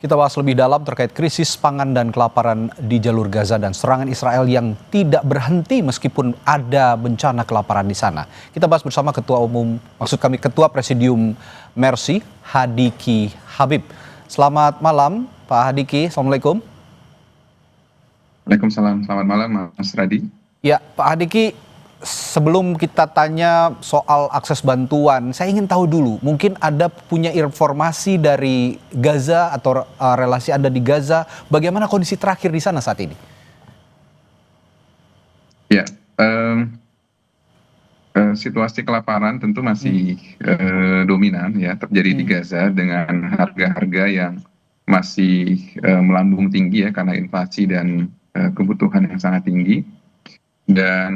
Kita bahas lebih dalam terkait krisis pangan dan kelaparan di jalur Gaza dan serangan Israel yang tidak berhenti meskipun ada bencana kelaparan di sana. Kita bahas bersama Ketua Presidium Mercy, Hadiki Habib. Selamat malam, Pak Hadiki. Assalamualaikum. Waalaikumsalam. Selamat malam, Mas Radi. Ya, Pak Hadiki, sebelum kita tanya soal akses bantuan, saya ingin tahu dulu, mungkin Anda punya informasi dari Gaza atau relasi Anda di Gaza, bagaimana kondisi terakhir di sana saat ini? Ya, situasi kelaparan tentu masih dominan ya terjadi di Gaza dengan harga-harga yang masih melambung tinggi ya karena inflasi dan kebutuhan yang sangat tinggi. Dan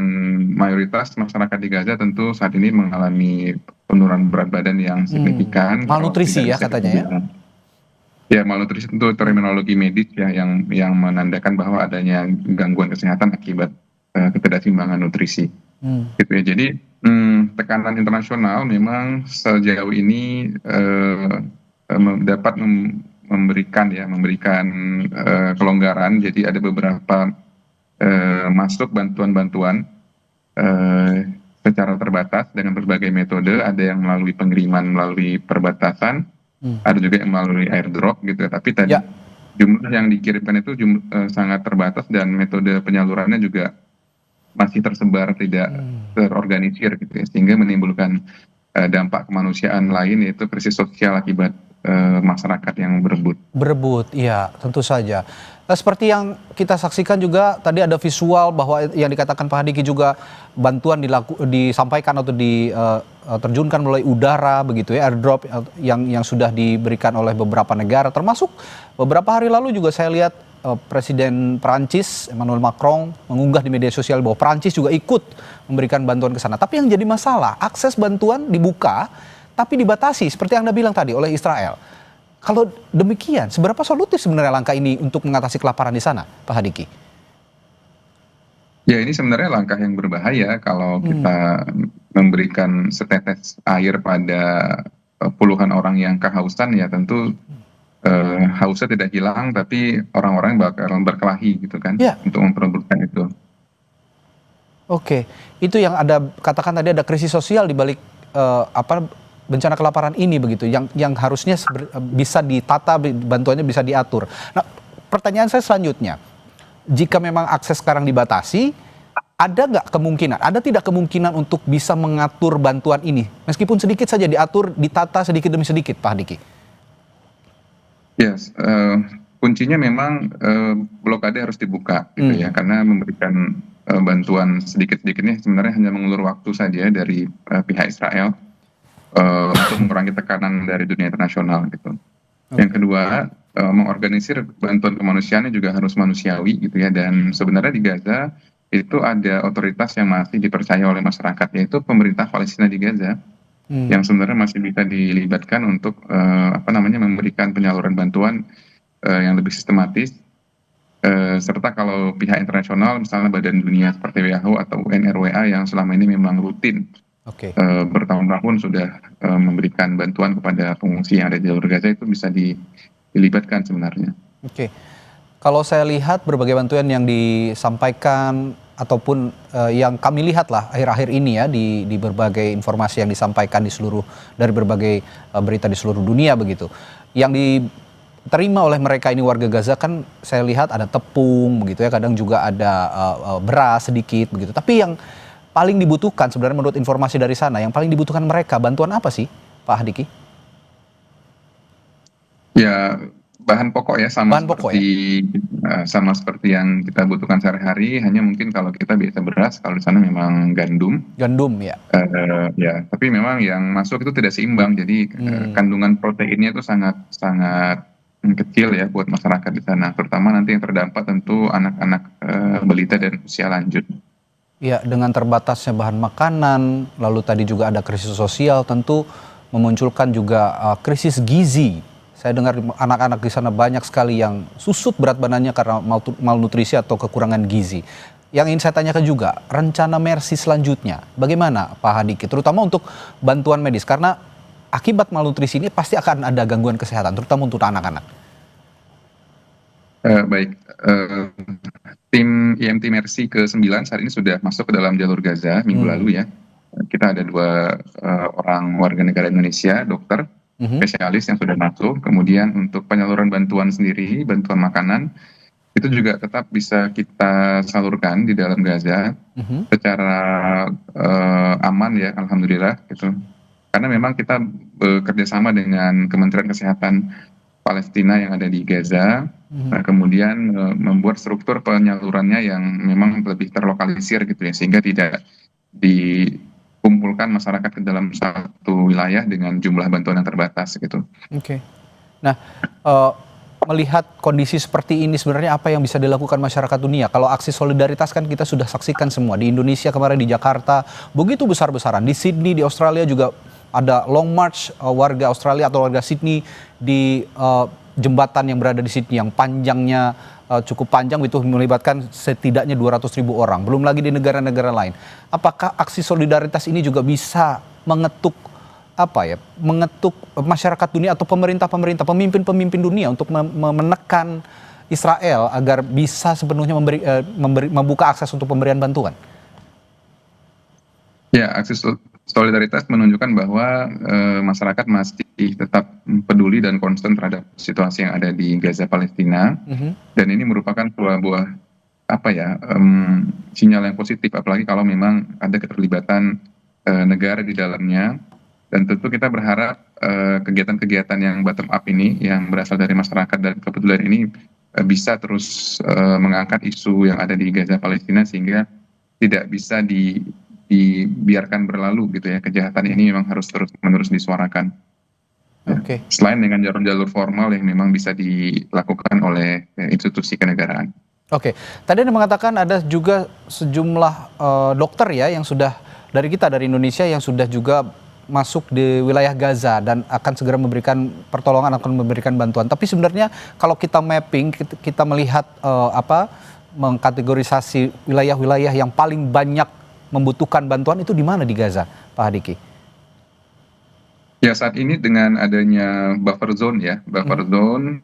mayoritas masyarakat di Gaza tentu saat ini mengalami penurunan berat badan yang signifikan. Malnutrisi ya katanya ya? Ya, malnutrisi tentu terminologi medis ya yang menandakan bahwa adanya gangguan kesehatan akibat ketidakseimbangan nutrisi. Gitu ya. Jadi tekanan internasional memang sejauh ini dapat memberikan kelonggaran. Jadi ada beberapa masuk bantuan-bantuan secara terbatas dengan berbagai metode. Ada yang melalui pengiriman melalui perbatasan, ada juga yang melalui airdrop gitu. Tapi tadi jumlah yang dikirimkan itu sangat terbatas dan metode penyalurannya juga masih tersebar, tidak terorganisir gitu ya, sehingga menimbulkan dampak kemanusiaan lain, yaitu krisis sosial akibat masyarakat yang berebut. Iya, tentu saja. Seperti yang kita saksikan juga tadi ada visual bahwa yang dikatakan Pak Hadiki juga bantuan disampaikan atau diterjunkan melalui udara begitu ya, airdrop yang sudah diberikan oleh beberapa negara, termasuk beberapa hari lalu juga saya lihat Presiden Prancis Emmanuel Macron mengunggah di media sosial bahwa Prancis juga ikut memberikan bantuan ke sana. Tapi yang jadi masalah, akses bantuan dibuka tapi dibatasi seperti yang Anda bilang tadi oleh Israel. Kalau demikian, seberapa solutif sebenarnya langkah ini untuk mengatasi kelaparan di sana, Pak Hadiki? Ya, ini sebenarnya langkah yang berbahaya kalau kita memberikan setetes air pada puluhan orang yang kehausan, ya tentu hausnya tidak hilang, tapi orang-orang bakal berkelahi gitu kan, untuk memperebutkan itu. Oke, itu yang ada katakan tadi ada krisis sosial di balik bencana kelaparan ini begitu, yang harusnya bisa ditata, bantuannya bisa diatur. Nah, pertanyaan saya selanjutnya, jika memang akses sekarang dibatasi, ada tidak kemungkinan untuk bisa mengatur bantuan ini, meskipun sedikit saja diatur, ditata sedikit demi sedikit, Pak Hadiki? Yes, kuncinya memang blokade harus dibuka gitu ya, karena memberikan bantuan sedikit-sedikitnya sebenarnya hanya mengulur waktu saja dari pihak Israel untuk mengurangi tekanan dari dunia internasional gitu. Yang kedua, mengorganisir bantuan kemanusiaannya juga harus manusiawi gitu ya, dan sebenarnya di Gaza itu ada otoritas yang masih dipercaya oleh masyarakat, yaitu pemerintah Palestina di Gaza, yang sebenarnya masih bisa dilibatkan untuk memberikan penyaluran bantuan yang lebih sistematis, serta kalau pihak internasional misalnya Badan Dunia seperti WHO atau UNRWA yang selama ini memang rutin bertahun-tahun sudah memberikan bantuan kepada pengungsi yang ada di jalur Gaza, itu bisa dilibatkan sebenarnya. Oke, kalau saya lihat berbagai bantuan yang disampaikan ataupun yang kami lihat lah akhir-akhir ini ya di berbagai informasi yang disampaikan dari berbagai berita di seluruh dunia begitu, yang diterima oleh mereka ini warga Gaza kan saya lihat ada tepung begitu ya, kadang juga ada beras sedikit begitu, tapi yang paling dibutuhkan sebenarnya menurut informasi dari sana, yang paling dibutuhkan mereka bantuan apa sih, Pak Hadiki? Ya, bahan pokok ya, sama seperti yang kita butuhkan sehari-hari, hanya mungkin kalau kita biasa beras, kalau di sana memang gandum ya. Ya, tapi memang yang masuk itu tidak seimbang, jadi kandungan proteinnya itu sangat kecil ya buat masyarakat di sana, terutama nanti yang terdampak tentu anak-anak balita dan usia lanjut. Ya, dengan terbatasnya bahan makanan, lalu tadi juga ada krisis sosial, tentu memunculkan juga krisis gizi. Saya dengar anak-anak di sana banyak sekali yang susut berat badannya karena malnutrisi atau kekurangan gizi. Yang ingin saya tanyakan juga, rencana Mercy selanjutnya, bagaimana Pak Hadiki? Terutama untuk bantuan medis, karena akibat malnutrisi ini pasti akan ada gangguan kesehatan, terutama untuk anak-anak. Baik, tim IMT Mercy ke-9 saat ini sudah masuk ke dalam jalur Gaza minggu lalu ya. Kita ada 2 orang warga negara Indonesia, dokter spesialis yang sudah masuk. Kemudian untuk penyaluran bantuan sendiri, bantuan makanan, itu juga tetap bisa kita salurkan di dalam Gaza secara aman ya, alhamdulillah gitu. Karena memang kita bekerja sama dengan Kementerian Kesehatan Palestina yang ada di Gaza, kemudian membuat struktur penyalurannya yang memang lebih terlokalisir gitu ya, sehingga tidak dikumpulkan masyarakat ke dalam satu wilayah dengan jumlah bantuan yang terbatas gitu. Oke. Nah, melihat kondisi seperti ini sebenarnya apa yang bisa dilakukan masyarakat dunia? Kalau aksi solidaritas kan kita sudah saksikan semua di Indonesia kemarin, di Jakarta begitu besar-besaran, di Sydney, di Australia juga ada long march warga Australia atau warga Sydney di jembatan yang berada di Sydney yang panjangnya cukup panjang, itu melibatkan setidaknya 200.000 orang. Belum lagi di negara-negara lain. Apakah aksi solidaritas ini juga bisa mengetuk masyarakat dunia atau pemerintah-pemerintah, pemimpin-pemimpin dunia untuk menekan Israel agar bisa sepenuhnya membuka akses untuk pemberian bantuan? Ya, aksi solidaritas menunjukkan bahwa masyarakat masih tetap peduli dan concern terhadap situasi yang ada di Gaza Palestina, dan ini merupakan sebuah sinyal yang positif, apalagi kalau memang ada keterlibatan negara di dalamnya. Dan tentu kita berharap kegiatan-kegiatan yang bottom up ini, yang berasal dari masyarakat dan kepedulian ini bisa terus mengangkat isu yang ada di Gaza Palestina, sehingga tidak bisa dibiarkan berlalu gitu ya. Kejahatan ini memang harus terus-menerus disuarakan. Oke. Selain dengan jalur-jalur formal yang memang bisa dilakukan oleh institusi kenegaraan. Oke, tadi Anda mengatakan ada juga sejumlah dokter ya yang sudah dari Indonesia yang sudah juga masuk di wilayah Gaza dan akan segera memberikan pertolongan, akan memberikan bantuan. Tapi sebenarnya kalau kita mapping, kita melihat mengkategorisasi wilayah-wilayah yang paling banyak membutuhkan bantuan itu di mana di Gaza, Pak Hadiki? Ya, saat ini dengan adanya buffer zone ya, zone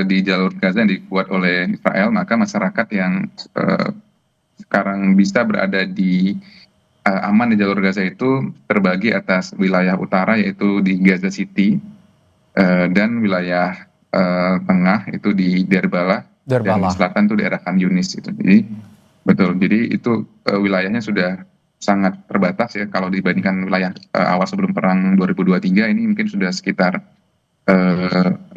di jalur Gaza yang dibuat oleh Israel, maka masyarakat yang sekarang bisa berada di aman di jalur Gaza itu terbagi atas wilayah utara yaitu di Gaza City, dan wilayah tengah itu di Deir Balah. Dan di selatan itu daerah Khan Yunis itu. Jadi betul, jadi itu wilayahnya sudah sangat terbatas ya kalau dibandingkan wilayah awal sebelum perang 2023, ini mungkin sudah sekitar 60%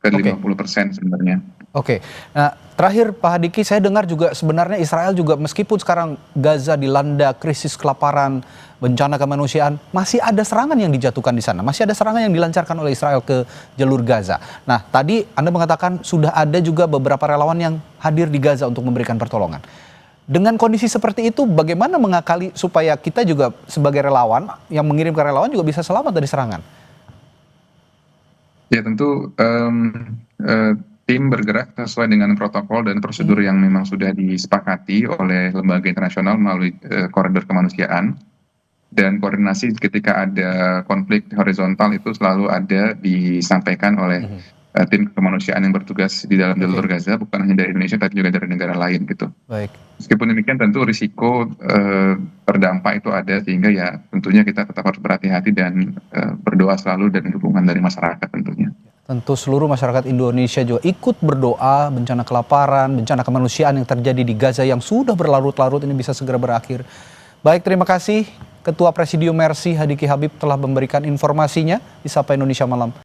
ke 50% sebenarnya. Oke. Nah, terakhir Pak Hadiki, saya dengar juga sebenarnya Israel juga meskipun sekarang Gaza dilanda krisis kelaparan, bencana kemanusiaan, masih ada serangan yang dijatuhkan di sana. Masih ada serangan yang dilancarkan oleh Israel ke jalur Gaza. Nah, tadi Anda mengatakan sudah ada juga beberapa relawan yang hadir di Gaza untuk memberikan pertolongan. Dengan kondisi seperti itu, bagaimana mengakali supaya kita juga sebagai relawan yang mengirimkan relawan juga bisa selamat dari serangan? Ya tentu tim bergerak sesuai dengan protokol dan prosedur yang memang sudah disepakati oleh lembaga internasional melalui koridor kemanusiaan, dan koordinasi ketika ada konflik horizontal itu selalu ada disampaikan oleh tim kemanusiaan yang bertugas di dalam jalur Gaza, bukan hanya dari Indonesia tapi juga dari negara lain gitu. Baik. Meskipun demikian tentu risiko terdampak itu ada, sehingga ya tentunya kita tetap harus berhati-hati dan berdoa selalu dan dukungan dari masyarakat tentunya. Tentu seluruh masyarakat Indonesia juga ikut berdoa bencana kelaparan, bencana kemanusiaan yang terjadi di Gaza yang sudah berlarut-larut ini bisa segera berakhir. Baik, terima kasih Ketua Presidium Mercy Hadiki Habib telah memberikan informasinya di Sapa Indonesia Malam.